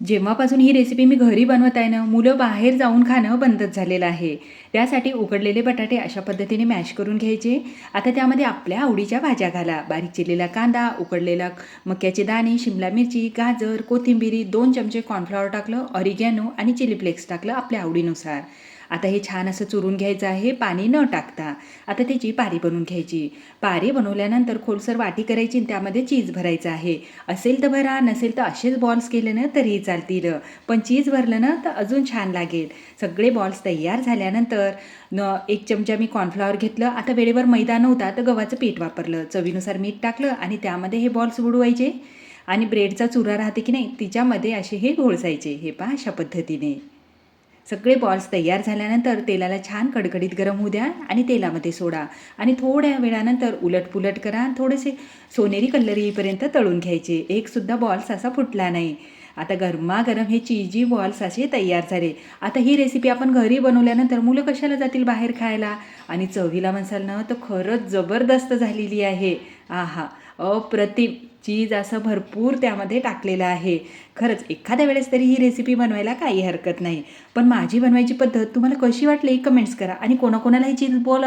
जेव्हापासून ही रेसिपी मी घरी बनवत आहे ना, मुलं बाहेर जाऊन खाणं बंदच झालेलं आहे. त्यासाठी उकडलेले बटाटे अशा पद्धतीने मॅश करून घ्यायचे. आता त्यामध्ये आपल्या आवडीच्या भाज्या घाला. बारीक चिरलेला कांदा, उकडलेला मक्याचे दाणे, शिमला मिरची, गाजर, कोथिंबिरी, 2 चमचे कॉर्नफ्लॉवर टाकलं, ऑरिगॅनो आणि चिली फ्लेक्स टाकलं आपल्या आवडीनुसार. आता हे छान असं चुरून घ्यायचं आहे, पाणी न टाकता. आता त्याची पारी बनवून घ्यायची. पारी बनवल्यानंतर खोलसर वाटी करायची आणि त्यामध्ये चीज भरायचं आहे. असेल तर भरा, नसेल तर असेच बॉल्स केले ना तरीही चालतील. पण चीज भरलं ना तर अजून छान लागेल. सगळे बॉल्स तयार झाल्यानंतर 1 चमचा मी कॉर्नफ्लॉवर घेतलं. आता वेळेवर मैदा नव्हता तर गव्हाचं पीठ वापरलं. चवीनुसार मीठ टाकलं आणि त्यामध्ये हे बॉल्स बुडवायचे आणि ब्रेडचा चुरा राहते की नाही तिच्यामध्ये असे हे घोळसायचे. हे पहा अशा पद्धतीने. सगळे बॉल्स तयार झाल्यानंतर तेलाला छान कडकडीत गरम होऊ द्या आणि तेलामध्ये सोडा आणि थोड्या वेळानंतर उलटपुलट करा आणि थोडेसे सोनेरी कलर येईपर्यंत तळून घ्यायचे. एकसुद्धा बॉल्स असा फुटला नाही. आता गरमागरम हे चीजी बॉल्स असे तयार झाले. आता ही रेसिपी आपण घरी बनवल्यानंतर मुलं कशाला जातील बाहेर खायला आणि चवीला म्हणसाल ना तर खरंच जबरदस्त झालेली आहे. आहा, अप्रतिम. चीज असं भरपूर त्यामध्ये टाकलेलं आहे. खरंच एखाद्या वेळेस तरी ही रेसिपी बनवायला काही हरकत नाही. पण माझी बनवायची पद्धत तुम्हाला कशी वाटली कमेंट्स करा आणि कोणाकोणाला ही चीज बॉल